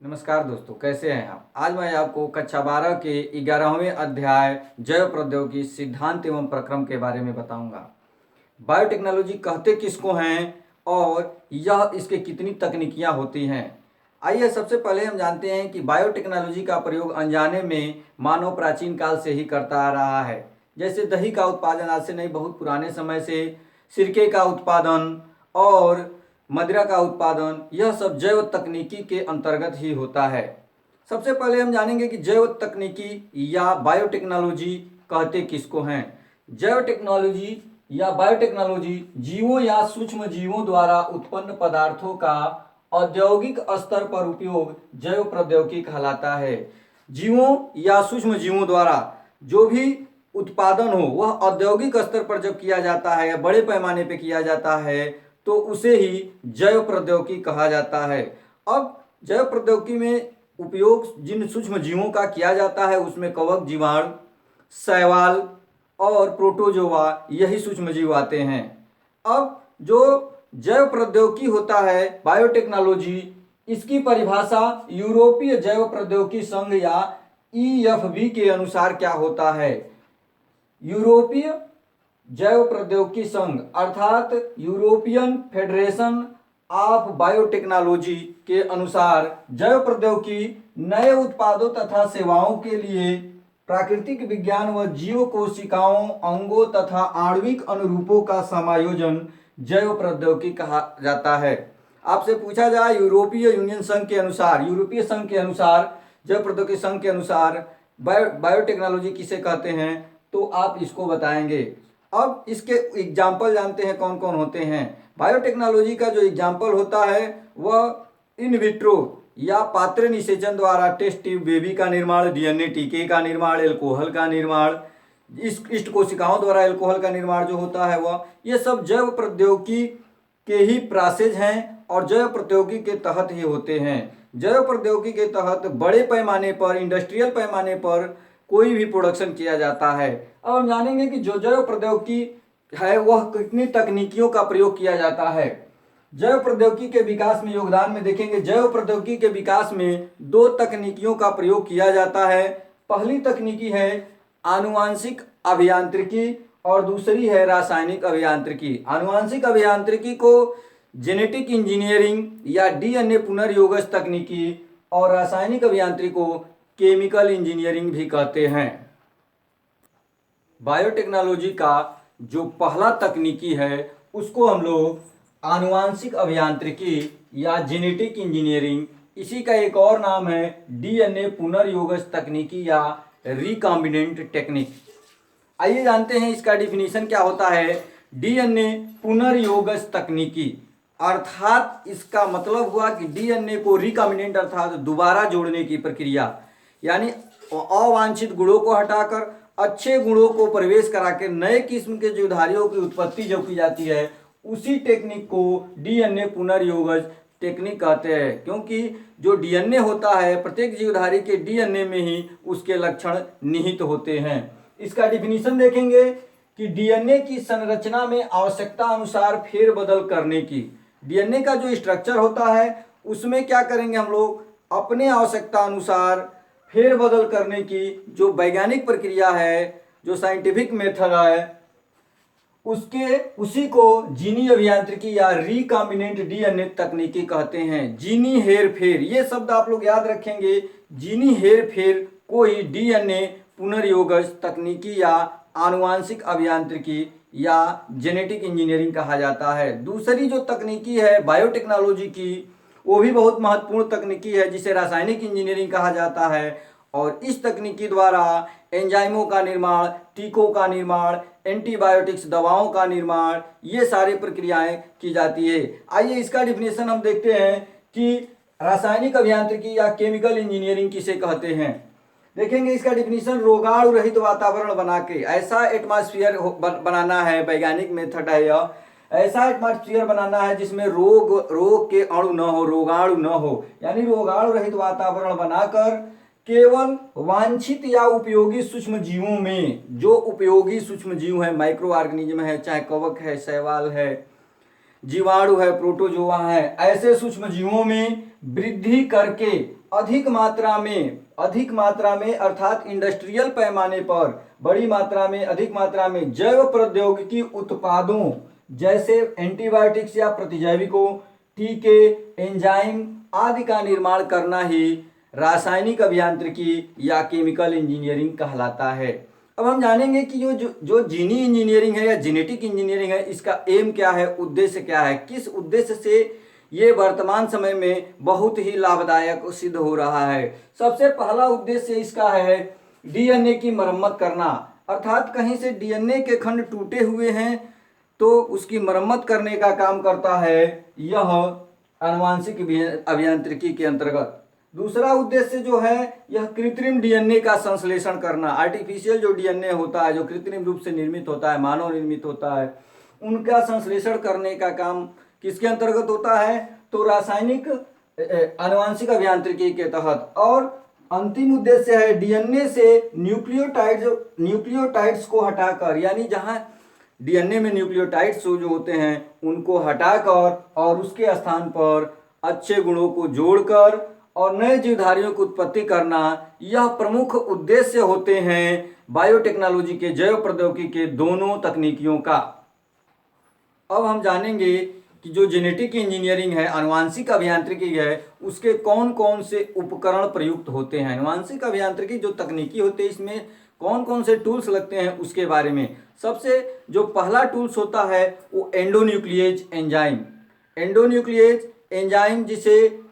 नमस्कार दोस्तों, कैसे हैं आप। आज मैं आपको कक्षा 12 के 11वें अध्याय जैव प्रौद्योगिकी सिद्धांत एवं प्रक्रम के बारे में बताऊंगा। बायोटेक्नोलॉजी कहते किसको हैं और यह इसके कितनी तकनीकियां होती हैं। आइए सबसे पहले हम जानते हैं कि बायोटेक्नोलॉजी का प्रयोग अनजाने में मानव प्राचीन काल से ही करता आ रहा है। जैसे दही का उत्पादन आज से नहीं, बहुत पुराने समय से सिरके का उत्पादन और मदिरा का उत्पादन, यह सब जैव तकनीकी के अंतर्गत ही होता है। सबसे पहले हम जानेंगे कि जैव तकनीकी या बायोटेक्नोलॉजी कहते किसको हैं। जैव टेक्नोलॉजी या बायोटेक्नोलॉजी जीवों या सूक्ष्म जीवों द्वारा उत्पन्न पदार्थों का औद्योगिक स्तर पर उपयोग जैव प्रौद्योगिकी कहलाता है। जीवों या सूक्ष्म जीवों द्वारा जो भी उत्पादन हो वह औद्योगिक स्तर पर जब किया जाता है या बड़े पैमाने पर किया जाता है तो उसे ही जैव प्रौद्योगिकी कहा जाता है। अब जैव प्रौद्योगिकी में उपयोग जिन सूक्ष्म जीवों का किया जाता है उसमें कवक, जीवाणु, शैवाल और प्रोटोजोआ, यही सूक्ष्म जीव आते हैं। अब जो जैव प्रौद्योगिकी होता है बायोटेक्नोलॉजी, इसकी परिभाषा यूरोपीय जैव प्रौद्योगिकी संघ या EFB के अनुसार क्या होता है। यूरोपीय जैव प्रौद्योगिकी संघ अर्थात यूरोपियन फेडरेशन ऑफ बायोटेक्नोलॉजी के अनुसार जैव प्रौद्योगिकी नए उत्पादों तथा सेवाओं के लिए प्राकृतिक विज्ञान व जीव कोशिकाओं, अंगों तथा आणविक अनुरूपों का समायोजन जैव प्रौद्योगिकी कहा जाता है। आपसे पूछा जाए यूरोपीय यूनियन संघ के अनुसार, यूरोपीय संघ के अनुसार, जैव प्रौद्योगिकी संघ के अनुसार बायोटेक्नोलॉजी किसे कहते हैं तो आप इसको बताएंगे। अब इसके एग्जाम्पल जानते हैं कौन कौन होते हैं। बायोटेक्नोलॉजी का जो एग्जाम्पल होता है वह इन विट्रो या पात्र निषेचन द्वारा टेस्ट ट्यूब बेबी का निर्माण, DNA टीके का निर्माण, एल्कोहल का निर्माण, इष्ट कोशिकाओं द्वारा एल्कोहल का निर्माण जो होता है वह, ये सब जैव प्रौद्योगिकी के ही प्रोसेस हैं और जैव प्रौद्योगिकी के तहत ही होते हैं। जैव प्रौद्योगिकी के तहत बड़े पैमाने पर, इंडस्ट्रियल पैमाने पर कोई भी प्रोडक्शन किया जाता है। अब हम जानेंगे कि जो जैव प्रौद्योगिकी है वह कितनी तकनीकियों का प्रयोग किया जाता है। जैव प्रौद्योगिकी के विकास में योगदान में देखेंगे, जैव प्रौद्योगिकी के विकास में दो तकनीकियों का प्रयोग किया जाता है। पहली तकनीकी है आनुवांशिक अभियांत्रिकी और दूसरी है रासायनिक अभियांत्रिकी। आनुवांशिक अभियांत्रिकी को जेनेटिक इंजीनियरिंग या DNA पुनर्योगज तकनीकी और रासायनिक अभियांत्रिकी को केमिकल इंजीनियरिंग भी कहते हैं। बायोटेक्नोलॉजी का जो पहला तकनीकी है उसको हम लोग आनुवांशिक अभियांत्रिकी या जेनेटिक इंजीनियरिंग, इसी का एक और नाम है DNA पुनर्योगज तकनीकी या रिकॉम्बिनेंट टेक्निक। आइए जानते हैं इसका डिफिनीशन क्या होता है। DNA पुनर्योगज तकनीकी अर्थात इसका मतलब हुआ कि DNA को रिकॉम्बिनेंट अर्थात दोबारा जोड़ने की प्रक्रिया, यानी अवांछित गुणों को हटाकर अच्छे गुणों को प्रवेश करा के नए किस्म के जीवधारियों की उत्पत्ति जो की जाती है उसी टेक्निक को DNA पुनर्योगज टेक्निक कहते हैं। क्योंकि जो DNA होता है प्रत्येक जीवधारी के DNA में ही उसके लक्षण निहित होते हैं। इसका डिफिनीशन देखेंगे कि DNA की संरचना में आवश्यकता अनुसार फेरबदल करने की, DNA का जो स्ट्रक्चर होता है उसमें क्या करेंगे हम लोग अपने आवश्यकता अनुसार फेरबदल करने की जो वैज्ञानिक प्रक्रिया है, जो साइंटिफिक मेथड है, उसी को जीनी अभियांत्रिकी या रिकॉम्बिनेंट DNA तकनीकी कहते हैं। जीनी हेरफेर, ये शब्द आप लोग याद रखेंगे। जीनी हेरफेर को ही DNA पुनर्योगज तकनीकी या आनुवांशिक अभियांत्रिकी या जेनेटिक इंजीनियरिंग कहा जाता है। दूसरी जो तकनीकी है बायोटेक्नोलॉजी की वो भी बहुत महत्वपूर्ण तकनीकी है जिसे रासायनिक इंजीनियरिंग कहा जाता है। और इस तकनीकी द्वारा एंजाइमों का निर्माण, टीकों का निर्माण, एंटीबायोटिक्स दवाओं का निर्माण, ये सारी प्रक्रियाएं की जाती है। आइए इसका डिफिनेशन हम देखते हैं कि रासायनिक अभियांत्रिकी या केमिकल इंजीनियरिंग किसे कहते हैं। देखेंगे इसका डिफिनेशन, रोगाणु रहित वातावरण बना के ऐसा एटमॉस्फेयर बनाना है, वैज्ञानिक मेथड है यह, ऐसा एटमॉस्फेयर बनाना है जिसमें रोग के अणु न हो, रोगाणु न हो, यानी रोगाणु रहित वातावरण बनाकर केवल वांछित या उपयोगी सूक्ष्म जीवों में, जो उपयोगी सूक्ष्म जीव है, माइक्रो ऑर्गेनिज्म है, चाहे कवक है, शैवाल है, जीवाणु है, प्रोटोजोआ है, ऐसे सूक्ष्म जीवों में वृद्धि करके अधिक मात्रा में अर्थात इंडस्ट्रियल पैमाने पर बड़ी मात्रा में अधिक मात्रा में जैव प्रौद्योगिकी उत्पादों जैसे एंटीबायोटिक्स या प्रतिजैविकों, टीके, एंजाइम आदि का निर्माण करना ही रासायनिक अभियांत्रिकी या केमिकल इंजीनियरिंग कहलाता है। अब हम जानेंगे कि जो जीनी इंजीनियरिंग है या जेनेटिक इंजीनियरिंग है, इसका एम क्या है, उद्देश्य क्या है, किस उद्देश्य से ये वर्तमान समय में बहुत ही लाभदायक सिद्ध हो रहा है। सबसे पहला उद्देश्य इसका है डीएनए की मरम्मत करना, अर्थात कहीं से डीएनए के खंड टूटे हुए हैं तो उसकी मरम्मत करने का काम करता है यह आनुवांशिक अभियांत्रिकी के अंतर्गत। दूसरा उद्देश्य जो है यह कृत्रिम डीएनए का संश्लेषण करना, आर्टिफिशियल जो डीएनए होता है जो कृत्रिम रूप से निर्मित होता है, मानव निर्मित होता है, उनका संश्लेषण करने का काम किसके अंतर्गत होता है, तो रासायनिक आनुवांशिक अभियांत्रिकी के तहत। और अंतिम उद्देश्य है डीएनए से न्यूक्लियोटाइड्स को हटाकर, यानी जहां डीएनए में न्यूक्लियोटाइड्स जो होते हैं उनको हटाकर और उसके स्थान पर अच्छे गुणों को जोड़कर और नए जीवधारियों की उत्पत्ति करना, यह प्रमुख उद्देश्य होते हैं बायोटेक्नोलॉजी के, जैव प्रौद्योगिकी के दोनों तकनीकियों का। अब हम जानेंगे कि जो जेनेटिक इंजीनियरिंग है, आनुवांशिक अभियांत्रिकी है, उसके कौन कौन से उपकरण प्रयुक्त होते हैं। आनुवांशिक अभियांत्रिकी जो तकनीकी होते हैं इसमें कौन कौन से टूल्स लगते हैं उसके बारे में। सबसे जो पहला टूल्स होता है वो एंडोन्यूक्लिएज एंजाइम। एंडोन्यूक्लिएज एंजाइम जिसे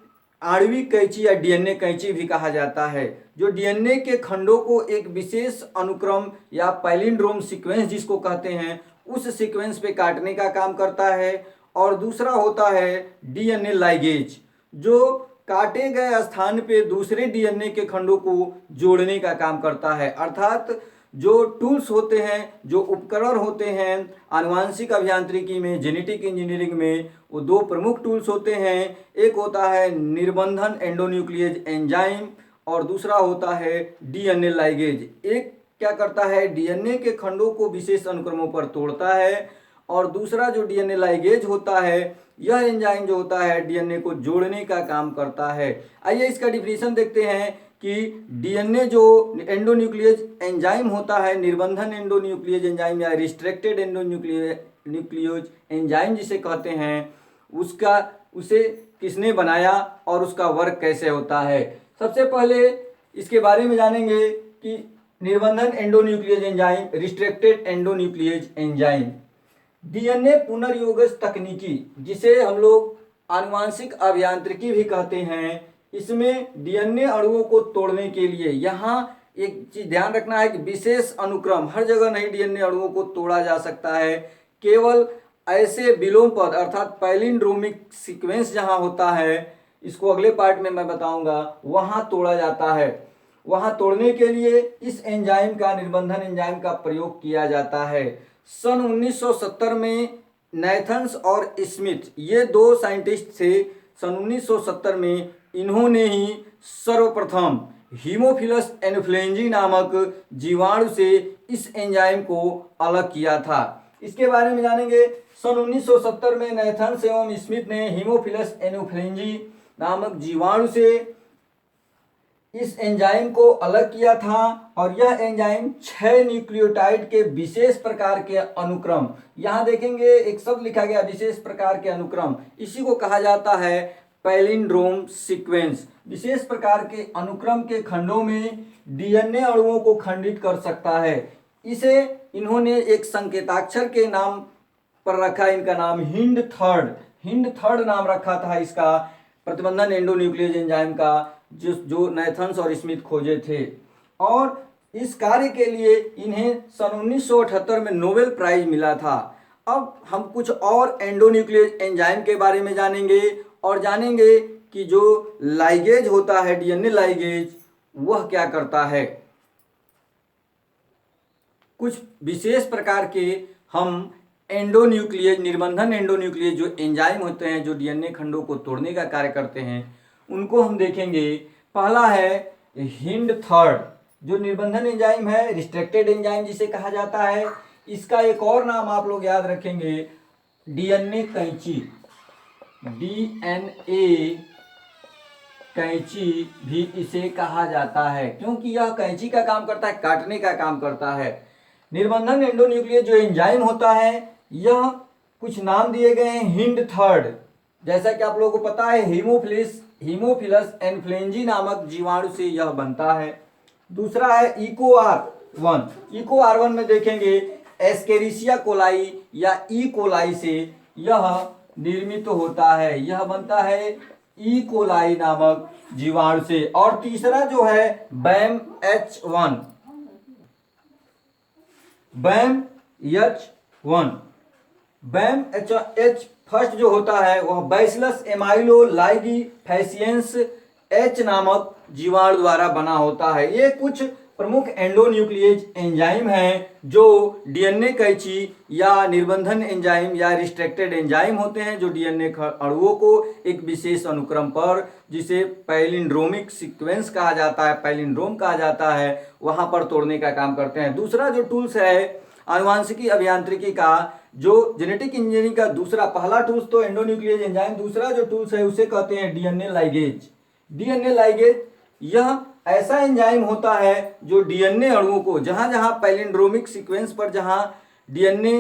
आणविक कैंची या डीएनए कैंची भी कहा जाता है, जो डीएनए के खंडों को एक विशेष अनुक्रम या पैलिंड्रोम सीक्वेंस जिसको कहते हैं उस सीक्वेंस पे काटने का काम करता है। और दूसरा होता है डीएनए लाइगेज, जो काटे गए स्थान पे दूसरे डीएनए के खंडों को जोड़ने का काम करता है। अर्थात जो टूल्स होते हैं, जो उपकरण होते हैं आनुवांशिक अभियांत्रिकी में, जेनेटिक इंजीनियरिंग में, वो दो प्रमुख टूल्स होते हैं। एक होता है निर्बंधन एंडोन्यूक्लिएज एंजाइम और दूसरा होता है डीएनए लाइगेज। एक क्या करता है, डीएनए के खंडों को विशेष अनुक्रमों पर तोड़ता है और दूसरा जो डीएनए लाइगेज होता है, यह एंजाइम जो होता है डीएनए को जोड़ने का काम करता है। आइए इसका डिफिनीशन देखते हैं कि डीएनए जो एंडोन्यूक्लिएज एंजाइम होता है, निर्बंधन एंडोन्यूक्लिएज एंजाइम या रिस्ट्रिक्टेड एंडोन्यूक्लिएज एंजाइम जिसे कहते हैं, उसे किसने बनाया और उसका वर्क कैसे होता है। सबसे पहले इसके बारे में जानेंगे कि निर्बंधन endonuclease enzyme, restricted endonuclease enzyme. DNA पुनर्योगज तकनीकी जिसे हम लोग आनुवांशिक अभियांत्रिकी भी कहते हैं, इसमें डीएनए अणुओं को तोड़ने के लिए यहाँ एक चीज ध्यान रखना है कि विशेष अनुक्रम, हर जगह नहीं डीएनए अणुओं को तोड़ा जा सकता है, केवल ऐसे विलोम पद अर्थात पैलिंड्रोमिक सीक्वेंस जहाँ होता है, इसको अगले पार्ट में मैं बताऊंगा, वहाँ तोड़ा जाता है। वहाँ तोड़ने के लिए इस एंजाइम का, निर्बंधन एंजाइम का प्रयोग किया जाता है। सन 1970 में नैथन्स और स्मिथ, ये दो साइंटिस्ट थे, सन 1970 में इन्होंने ही सर्वप्रथम हीमोफिलस एनोफ्लुएंजाe नामक जीवाणु से इस एंजाइम को अलग किया था। इसके बारे में जानेंगे। सन 1970 में नैथन्स एवं स्मिथ ने हीमोफिलस एनोफ्लुएंजाe नामक जीवाणु से इस एंजाइम को अलग किया था और यह एंजाइम 6 न्यूक्लियोटाइड के विशेष प्रकार के अनुक्रम, यहाँ देखेंगे एक शब्द लिखा गया विशेष प्रकार के अनुक्रम, इसी को कहा जाता है पैलिंड्रोम सीक्वेंस। विशेष प्रकार के अनुक्रम के खंडों में डीएनए अणुओं को खंडित कर सकता है। इसे इन्होंने एक संकेताक्षर के नाम पर रखा, इनका नाम हिंड थर्ड नाम रखा था इसका, प्रतिबंधन एंडोन्यूक्लिएज एंजाइम का, जो नैथन्स और स्मिथ खोजे थे। और इस कार्य के लिए इन्हें सन 1978 में नोबेल प्राइज मिला था। अब हम कुछ और एंडोन्यूक्लिएज एंजाइम के बारे में जानेंगे और जानेंगे कि जो लाइगेज होता है, डीएनए लाइगेज, वह क्या करता है। कुछ विशेष प्रकार के हम एंडोन्यूक्लिएज, निर्बंधन एंडोन्यूक्लिएज जो एंजाइम होते हैं, जो डीएनए खंडों को तोड़ने का कार्य करते हैं, उनको हम देखेंगे। पहला है हिंड थर्ड, जो निर्बंधन एंजाइम है, रिस्ट्रिक्टेड एंजाइम जिसे कहा जाता है। इसका एक और नाम आप लोग याद रखेंगे, डीएनए कैंची, डीएनए कैंची भी इसे कहा जाता है, क्योंकि यह कैंची का काम करता है, काटने का काम करता है। निर्बंधन एंडोन्यूक्लियस जो एंजाइम होता है, यह कुछ नाम दिए गए हैं। हिंड थर्ड, जैसा कि आप लोगों को पता है, हीमोफिलस एन्फ्लुएंजी नामक जीवाणु से यह बनता है। दूसरा है इकोआर1। इकोआर1 में देखेंगे एस्केरिसिया कोलाई या ई कोलाई से यह निर्मित होता है, यह बनता है ई कोलाई नामक जीवाणु से। और तीसरा जो है बैम H1, बैम H1, बैम H फर्स्ट जो होता है वह बैसिलस एमाइलोलाइगी फैसियंस H नामक जीवाणु द्वारा बना होता है। ये कुछ प्रमुख एंडोन्यूक्लियस एंजाइम हैं जो डीएनए कैंची या निर्बंधन एंजाइम या रिस्ट्रिक्टेड एंजाइम होते हैं, जो डीएनए अणुओं को एक विशेष अनुक्रम पर, जिसे पैलिंड्रोमिक सीक्वेंस कहा जाता है, पैलिंड्रोम कहा जाता है, वहां पर तोड़ने का काम करते हैं। दूसरा जो टूल्स है आनुवांशिकी अभियांत्रिकी का, जो जेनेटिक इंजीनियरिंग का दूसरा, पहला टूल्स तो एंडोन्यूक्लियस एंजाइम, दूसरा जो टूल्स है उसे कहते हैं डीएनए लाइगेज। डीएनए लाइगेज यह ऐसा एंजाइम होता है जो डीएनए अणुओं को, जहां जहां पैलिंड्रोमिक सीक्वेंस पर जहां डीएनए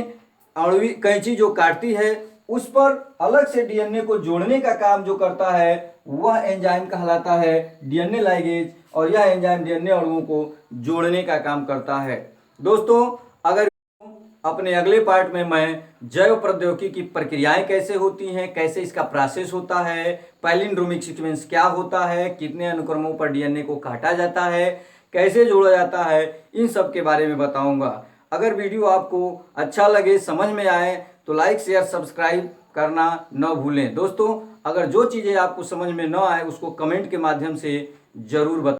अणुवी कैंची जो काटती है उस पर अलग से डीएनए को जोड़ने का काम जो करता है वह एंजाइम कहलाता है डीएनए लाइगेज, और यह एंजाइम डीएनए अणुओं को जोड़ने का काम करता है। दोस्तों, अगर अपने अगले पार्ट में मैं जैव प्रौद्योगिकी की प्रक्रियाएं कैसे होती हैं, कैसे इसका प्रोसेस होता है, पैलिंड्रोमिक सीक्वेंस क्या होता है, कितने अनुक्रमों पर डीएनए को काटा जाता है, कैसे जोड़ा जाता है, इन सब के बारे में बताऊंगा। अगर वीडियो आपको अच्छा लगे, समझ में आए, तो लाइक शेयर सब्सक्राइब करना न भूलें। दोस्तों, अगर जो चीज़ें आपको समझ में न आए उसको कमेंट के माध्यम से जरूर बताएं।